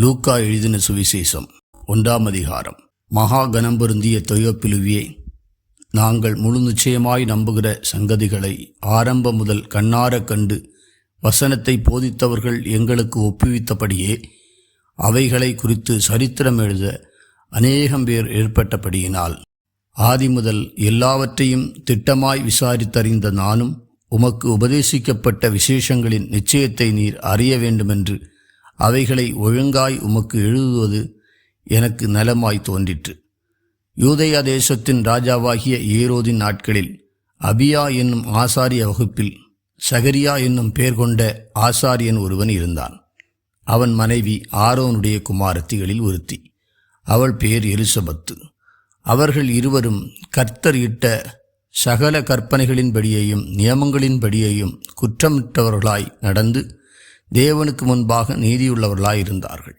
லூக்கா எழுதின சுவிசேஷம் 1ஆம் அதிகாரம். மகா கனம் பொருந்திய தெயோப்பிலுவே, நாங்கள் முழு நிச்சயமாய் நம்புகிற சங்கதிகளை ஆரம்பம் முதல் கண்ணார கண்டு வசனத்தை போதித்தவர்கள் எங்களுக்கு ஒப்புவித்தபடியே அவைகளை குறித்து சரித்திரம் எழுத அநேகம் பேர் ஏற்பட்டபடியினால் ஆதி முதல் எல்லாவற்றையும் திட்டமாய் விசாரித்தறிந்த நானும் உமக்கு உபதேசிக்கப்பட்ட விசேஷங்களின் நிச்சயத்தை நீர் அறிய வேண்டுமென்று அவைகளை ஒழுங்காய் உமக்கு எழுதுவது எனக்கு நலமாய் தோன்றிற்று. யூதேயா தேசத்தின் ராஜாவாகிய ஏரோதின் நாட்களில் அபியா என்னும் ஆசாரிய வகுப்பில் சகரியா என்னும் பெயர் கொண்ட ஆசாரியன் ஒருவன் இருந்தான். அவன் மனைவி ஆரோனுடைய குமாரத்திகளில் ஒருத்தி. அவள் பேர் எலிசபெத்து. அவர்கள் இருவரும் கர்த்தர் இட்ட சகல கற்பனைகளின்படியையும் நியமங்களின்படியையும் குற்றமிட்டவர்களாய் நடந்து தேவனுக்கு முன்பாக நீதியுள்ளவர்களாயிருந்தார்கள்.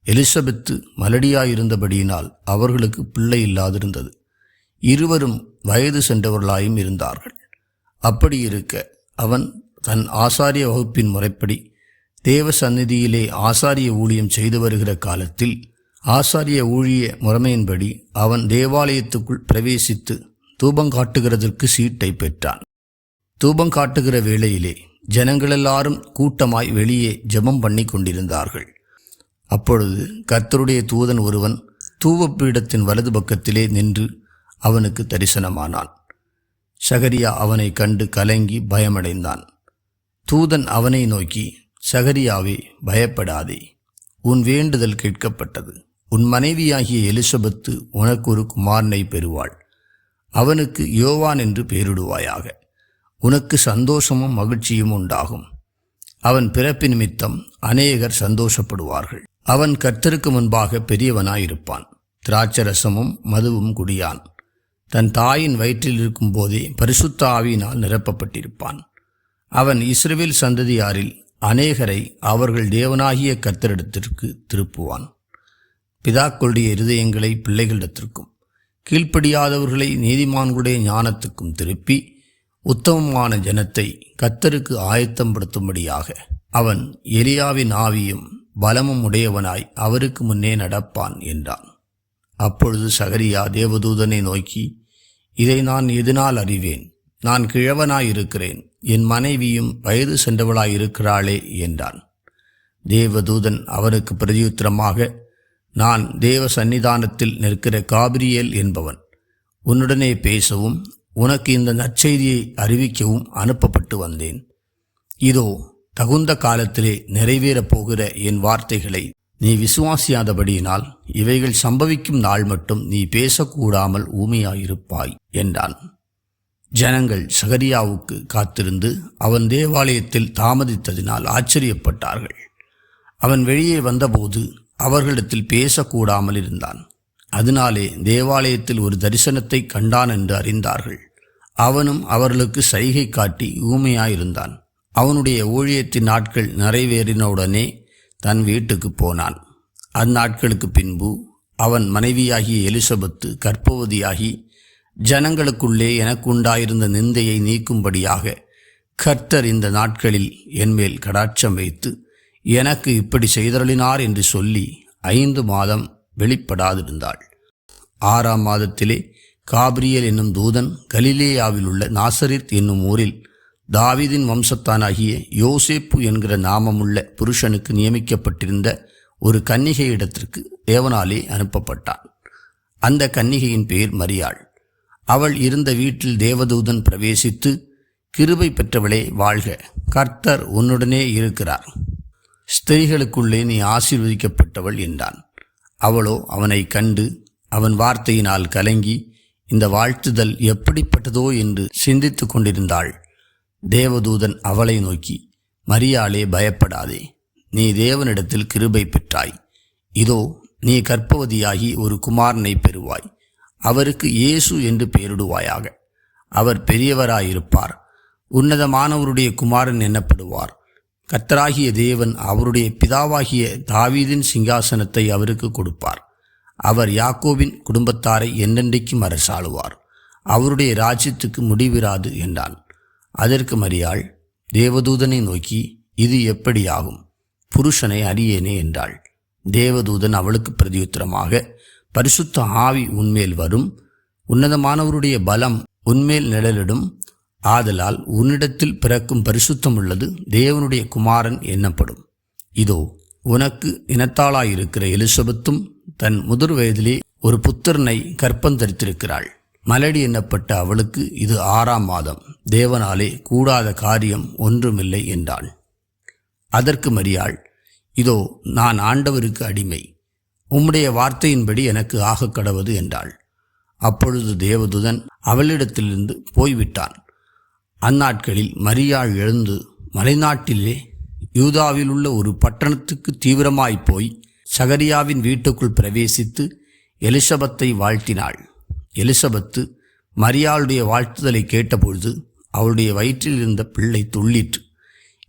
எலிசபெத்து மலடியாயிருந்தபடியினால் அவர்களுக்கு பிள்ளை இல்லாதிருந்தது. இருவரும் வயது சென்றவர்களாயும் இருந்தார்கள். அப்படி இருக்க அவன் தன் ஆசாரிய வகுப்பின் முறைப்படி தேவ சந்நிதியிலே ஆசாரிய ஊழியம் செய்து வருகிற காலத்தில் ஆசாரிய ஊழிய முறைமையின்படி அவன் தேவாலயத்துக்குள் பிரவேசித்து தூபங்காட்டுகிறதற்கு சீட்டை பெற்றான். தூபங்காட்டுகிற வேளையிலே ஜனங்களெல்லாரும் கூட்டமாய் வெளியே ஜெபம் பண்ணி கொண்டிருந்தார்கள். அப்பொழுது கர்த்தருடைய தூதன் ஒருவன் தூபப்பீடத்தின் வலது பக்கத்திலே நின்று அவனுக்கு தரிசனமானான். சகரியா அவனை கண்டு கலங்கி பயமடைந்தான். தூதன் அவனை நோக்கி, சகரியாவே, பயப்படாதே, உன் வேண்டுதல் கேட்கப்பட்டது. உன் மனைவியாகிய எலிசபெத்து உனக்கு ஒரு குமாரனை பெறுவாள். அவனுக்கு யோவான் என்று பெயரிடுவாயாக. உனக்கு சந்தோஷமும் மகிழ்ச்சியும் உண்டாகும். அவன் பிறப்பு நிமித்தம் அநேகர் சந்தோஷப்படுவார்கள். அவன் கர்த்தருக்கு முன்பாக பெரியவனாயிருப்பான். திராட்சரசமும் மதுவும் குடியான். தன் தாயின் வயிற்றில் இருக்கும் போதே பரிசுத்த ஆவியினால் நிரப்பப்பட்டிருப்பான். அவன் இஸ்ரவேல் சந்ததியாரில் அநேகரை அவர்கள் தேவனாகிய கர்த்தரிடத்திற்கு திருப்புவான். பிதாக்களுடைய இருதயங்களை பிள்ளைகளிடத்திற்கும் கீழ்ப்படியாதவர்களை நீதிமான்களுடைய ஞானத்துக்கும் திருப்பி உத்தமமான ஜனத்தை கர்த்தருக்கு ஆயத்தப்படுத்தும்படியாக அவன் எலியாவின் ஆவியும் பலமும் உடையவனாய் அவருக்கு முன்னே நடப்பான் என்றான். அப்பொழுது சகரியா தேவதூதனை நோக்கி, இதை நான் எதனால் அறிவேன்? நான் கிழவனாயிருக்கிறேன், என் மனைவியும் வயது சென்றவளாயிருக்கிறாளே என்றான். தேவதூதன் அவனுக்கு பிரதியுத்தரமாக, நான் தேவ சந்நிதானத்தில் நிற்கிற காபிரியேல் என்பவன். உன்னுடனே பேசவும் உனக்கு இந்த நற்செய்தியை அறிவிக்கவும் அனுப்பப்பட்டு வந்தேன். இதோ, தகுந்த காலத்திலே நிறைவேறப் போகிற என் வார்த்தைகளை நீ விசுவாசியாதபடியினால் இவைகள் சம்பவிக்கும் நாள் மட்டும் நீ பேசக்கூடாமல் ஊமையாயிருப்பாய் என்றான். ஜனங்கள் சகரியாவுக்கு காத்திருந்து அவன் தேவாலயத்தில் தாமதித்ததினால் ஆச்சரியப்பட்டார்கள். அவன் வெளியே வந்தபோது அவர்களிடத்தில் பேசக்கூடாமல் இருந்தான். அதனாலே தேவாலயத்தில் ஒரு தரிசனத்தை கண்டான் என்று அறிந்தார்கள். அவனும் அவர்களுக்கு சைகை காட்டி ஊமையாயிருந்தான். அவனுடைய ஊழியத்தின் நாட்கள் நிறைவேறினவுடனே தன் வீட்டுக்கு போனான். அந்நாட்களுக்கு பின்பு அவன் மனைவியாகிய எலிசபெத்து கர்ப்பவதியாகி, ஜனங்களுக்குள்ளே எனக்கு உண்டாயிருந்த நிந்தையை நீக்கும்படியாக கர்த்தர் இந்த நாட்களில் என்மேல் கடாட்சம் வைத்து எனக்கு இப்படி செய்தருளினார் என்று சொல்லி 5 மாதம் வெளிப்படாதிருந்தாள். 6ஆம் மாதத்திலே காபிரியேல் என்னும் தூதன் கலிலேயாவில் உள்ள நாசரேத் என்னும் ஊரில் தாவீதின் வம்சத்தானாகிய யோசேப்பு என்கிற நாமமுள்ள புருஷனுக்கு நியமிக்கப்பட்டிருந்த ஒரு கன்னிகை இடத்திற்கு தேவனாலே அனுப்பப்பட்டான். அந்த கன்னிகையின் பேர் மரியாள். அவள் இருந்த வீட்டில் தேவதூதன் பிரவேசித்து, கிருபை பெற்றவளே வாழ்க, கர்த்தர் உன்னுடனே இருக்கிறார், ஸ்திரீகளுக்குள்ளே நீ ஆசீர்வதிக்கப்பட்டவள் என்றான். அவளோ அவனை கண்டு அவன் வார்த்தையினால் கலங்கி இந்த வாழ்த்துதல் எப்படிப்பட்டதோ என்று சிந்தித்து கொண்டிருந்தாள். தேவதூதன் அவளை நோக்கி, மரியாளே, பயப்படாதே, நீ தேவனிடத்தில் கிருபை பெற்றாய். இதோ, நீ கர்ப்பவதியாகி ஒரு குமாரனை பெறுவாய். அவருக்கு இயேசு என்று பெயரிடுவாயாக. அவர் பெரியவராயிருப்பார். உன்னதமானவருடைய குமாரன் எனப்படுவார். கர்த்தராகிய தேவன் அவருடைய பிதாவாகிய தாவீதின் சிங்காசனத்தை அவருக்கு கொடுப்பார். அவர் யாக்கோபின் குடும்பத்தாரை என்றென்றைக்கும் அரசாளுவார். அவருடைய ராஜ்யத்துக்கு முடிவிராது என்றான். அதற்கு மரியாள் தேவதூதனை நோக்கி, இது எப்படியாகும்? புருஷனை அறியேனே என்றாள். தேவதூதன் அவளுக்கு பிரதியுத்தரமாக, பரிசுத்த ஆவி உன்மேல் வரும், உன்னதமானவருடைய பலம் உன்மேல் நிழலிடும், ஆதலால் உன்னிடத்தில் பிறக்கும் பரிசுத்தம் உள்ளது தேவனுடைய குமாரன் எண்ணப்படும். இதோ உனக்கு இனத்தாளாயிருக்கிற எலிசபெத்தும் தன் முதிர் வயதிலே ஒரு புத்திரனை கர்ப்பந்தரித்திருக்கிறாள். மலடி எண்ணப்பட்ட அவளுக்கு இது 6ஆம் மாதம், தேவனாலே கூடாத காரியம் ஒன்றுமில்லை என்றாள். அதற்கு மரியாள், இதோ நான் ஆண்டவருக்கு அடிமை, உம்முடைய வார்த்தையின்படி எனக்கு ஆகக் கடவது என்றாள். அப்பொழுது தேவதூதன் அவளிடத்திலிருந்து போய்விட்டான். அந்நாட்களில் மரியாள் எழுந்து மலைநாட்டிலே யூதாவில் உள்ள ஒரு பட்டணத்துக்கு தீவிரமாய் போய் சகரியாவின் வீட்டுக்குள் பிரவேசித்து எலிசபெத்தை வாழ்த்தினாள். எலிசபெத்து மரியாளுடைய வாழ்த்துதலை கேட்டபொழுது அவளுடைய வயிற்றில் இருந்த பிள்ளை துள்ளிற்று.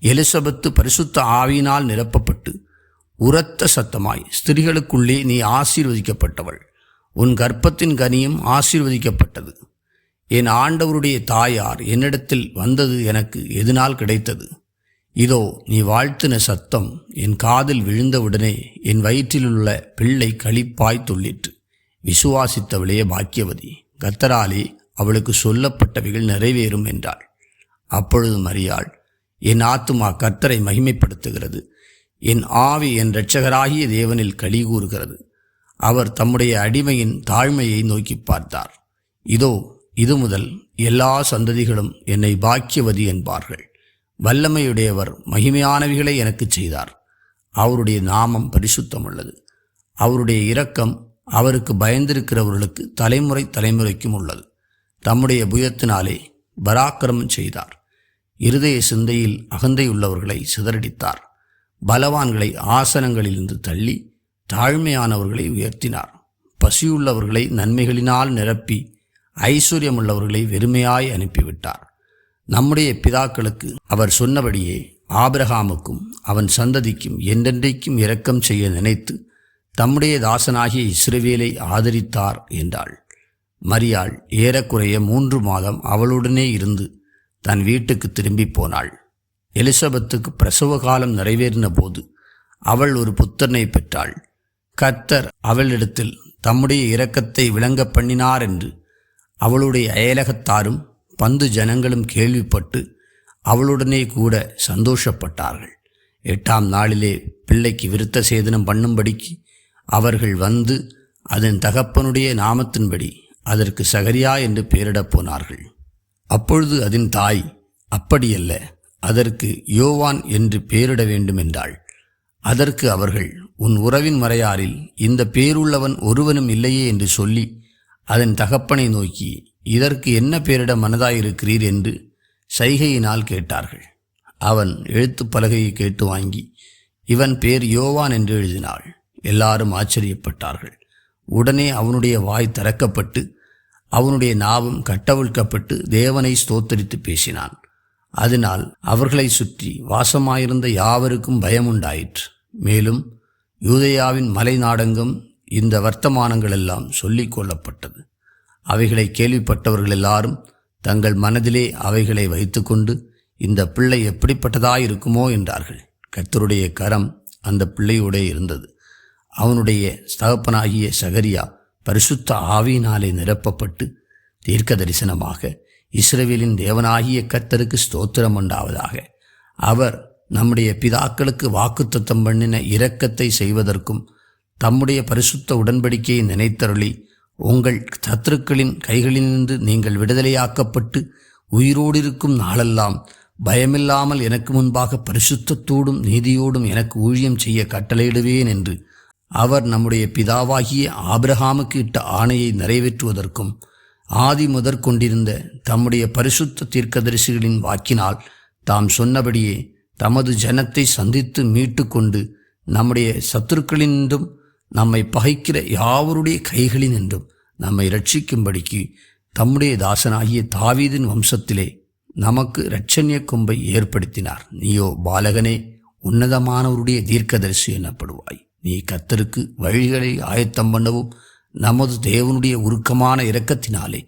எலிசபெத்து பரிசுத்த ஆவியினால் நிரப்பப்பட்டு உரத்த சத்தமாய், ஸ்திரீகளுக்குள்ளே நீ ஆசீர்வதிக்கப்பட்டவள், உன் கர்ப்பத்தின் கனியும் ஆசீர்வதிக்கப்பட்டது. என் ஆண்டவருடைய தாயார் என்னிடத்தில் வந்தது எனக்கு எதனால் கிடைத்தது? இதோ நீ வாழ்த்தின சத்தம் என் காதில் விழுந்தவுடனே என் வயிற்றிலுள்ள பிள்ளை களிப்பாய் துள்ளிற்று. விசுவாசித்தவளே பாக்கியவதி, கர்த்தராலே அவளுக்கு சொல்லப்பட்டவைகள் நிறைவேறும் என்றாள். அப்பொழுது மரியாள், என் ஆத்துமா கர்த்தரை மகிமைப்படுத்துகிறது, என் ஆவி என் இரட்சகராகிய தேவனில் களி கூறுகிறது. அவர் தம்முடைய அடிமையின் தாழ்மையை நோக்கி பார்த்தார். இதோ இது முதல் எல்லா சந்ததிகளும் என்னை பாக்கியவதி என்பார்கள். வல்லமையுடையவர் மகிமையானவைகளை எனக்கு செய்தார். அவருடைய நாமம் பரிசுத்தமுள்ளது. அவருடைய இரக்கம் அவருக்கு பயந்திருக்கிறவர்களுக்கு தலைமுறை தலைமுறைக்கும் உள்ளது. தம்முடைய புயத்தினாலே பராக்கிரமம் செய்தார். இருதய சிந்தையில் அகந்தையுள்ளவர்களை சிதறடித்தார். பலவான்களை ஆசனங்களிலிருந்து தள்ளி தாழ்மையானவர்களை உயர்த்தினார். பசியுள்ளவர்களை நன்மைகளினால் நிரப்பி ஐஸ்வர்யமுள்ளவர்களை வெறுமையாய் அனுப்பிவிட்டார். நம்முடைய பிதாக்களுக்கு அவர் சொன்னபடியே ஆபிரகாமுக்கும் அவன் சந்ததிக்கும் என்றென்றைக்கும் இரக்கம் செய்ய நினைத்து தம்முடைய தாசனாகிய இஸ்ரவேலை ஆதரித்தார் என்றாள். மரியாள் ஏறக்குறைய 3 மாதம் அவளுடனே இருந்து தன் வீட்டுக்கு திரும்பி போனாள். எலிசபெத்துக்கு பிரசவ காலம் நிறைவேறின போது அவள் ஒரு புத்திரனை பெற்றாள். கர்த்தர் அவளிடத்தில் தம்முடைய இரக்கத்தை விளங்க பண்ணினார் என்று அவளுடைய அயலகத்தாரும் பந்து ஜனங்களும் கேள்விப்பட்டு அவளுடனே கூட சந்தோஷப்பட்டார்கள். 8ஆம் நாளிலே பிள்ளைக்கு விருத்த சேதனம் பண்ணும்படிக்கு அவர்கள் வந்து அதன் தகப்பனுடைய நாமத்தின்படி அதற்கு சகரியா என்று பெயரிடப் போனார்கள். அப்பொழுது அதன் தாய், அப்படியல்ல, அதற்கு யோவான் என்று பெயரிட வேண்டும் என்றாள். அதற்கு அவர்கள், உன் உறவின் மறையாரில் இந்த பேருள்ளவன் ஒருவனும் இல்லையே என்று சொல்லி அதன் தகப்பனை நோக்கி, இதற்கு என்ன பெயரிட மனதாயிருக்கிறீர் என்று சைகையினால் கேட்டார்கள். அவன் எழுத்துப் பலகையை கேட்டு வாங்கி இவன் பேர் யோவான் என்று எழுதினாள். எல்லாரும் ஆச்சரியப்பட்டார்கள். உடனே அவனுடைய வாய் திறக்கப்பட்டு அவனுடைய நாவும் கட்டவிழ்க்கப்பட்டு தேவனை ஸ்தோத்தரித்து பேசினான். அதனால் அவர்களை சுற்றி வாசமாயிருந்த யாவருக்கும் பயமுண்டாயிற்று. மேலும் யூதேயாவின் மலை நாடெங்கும் இந்த வர்த்தமானங்கள் எல்லாம் சொல்லிக் கொள்ளப்பட்டது. அவைகளை கேள்விப்பட்டவர்கள் எல்லாரும் தங்கள் மனதிலே அவைகளை வைத்துக்கொண்டு, இந்த பிள்ளை எப்படிப்பட்டதாயிருக்குமோ என்றார்கள். கர்த்தருடைய கரம் அந்த பிள்ளையோடே இருந்தது. அவனுடைய தகப்பனாகிய சகரியா பரிசுத்த ஆவியினாலே நிரப்பப்பட்டு தீர்க்க தரிசனமாக, இஸ்ரவேலின் தேவனாகிய கர்த்தருக்கு ஸ்தோத்திரம் உண்டாவதாக, அவர் நம்முடைய பிதாக்களுக்கு வாக்குத்தத்தம் பண்ணின இரக்கத்தை செய்வதற்கும் தம்முடைய பரிசுத்த உடன்படிக்கையை நினைத்தருளி உங்கள் சத்துருக்களின் கைகளிலிருந்து நீங்கள் விடுதலையாக்கப்பட்டு உயிரோடு இருக்கும் நாளெல்லாம் பயமில்லாமல் எனக்கு முன்பாக பரிசுத்தத்தோடும் நீதியோடும் எனக்கு ஊழியம் செய்ய கட்டளையிடுவேன் என்று அவர் நம்முடைய பிதாவாகிய ஆபிரகாமுக்கு இட்ட ஆணையை நிறைவேற்றுவதற்கும் ஆதி முதற்கொண்டிருந்த தம்முடைய பரிசுத்த தீர்க்கதரிசிகளின் வாக்கினால் தாம் சொன்னபடியே தமது ஜனத்தை சந்தித்து மீட்டு கொண்டு நம்முடைய சத்துருக்களினின்றும் நம்மை பகைக்கிற யாவருடைய கைகளினின்றும் நம்மை இரட்சிக்கும்படிக்கு தம்முடைய தாசனாகிய தாவீதின் வம்சத்திலே நமக்கு இரட்சணிய கொம்பை ஏற்படுத்தினார். நீயோ பாலகனே, உன்னதமானவருடைய தீர்க்கதரிசி எனப்படுவாய். நீ கர்த்தருக்கு வழிகளை ஆயத்தம் பண்ணவும் நமது தேவனுடைய உருக்கமான இரக்கத்தினாலே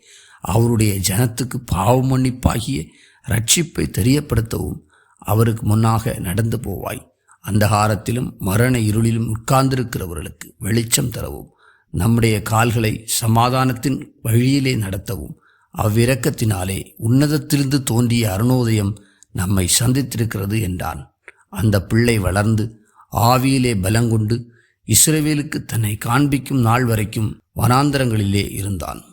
அவருடைய ஜனத்துக்கு பாவ மன்னிப்பாகிய இரட்சிப்பை தெரியப்படுத்தவும் அவருக்கு முன்னாக நடந்து போவாய். அந்தகாரத்திலும் மரண இருளிலும் உட்கார்ந்திருக்கிறவர்களுக்கு வெளிச்சம் தரவும், நம்முடைய கால்களை சமாதானத்தின் வழியிலே நடத்தவும், அவ்விரக்கத்தினாலே உன்னதத்திலிருந்து தோன்றிய அருணோதயம் நம்மை சந்தித்திருக்கிறது என்றான். அந்த பிள்ளை வளர்ந்து ஆவியிலே பலங்கொண்டு இஸ்ரவேலுக்கு தன்னை காண்பிக்கும் நாள் வரைக்கும் வனாந்தரங்களிலே இருந்தான்.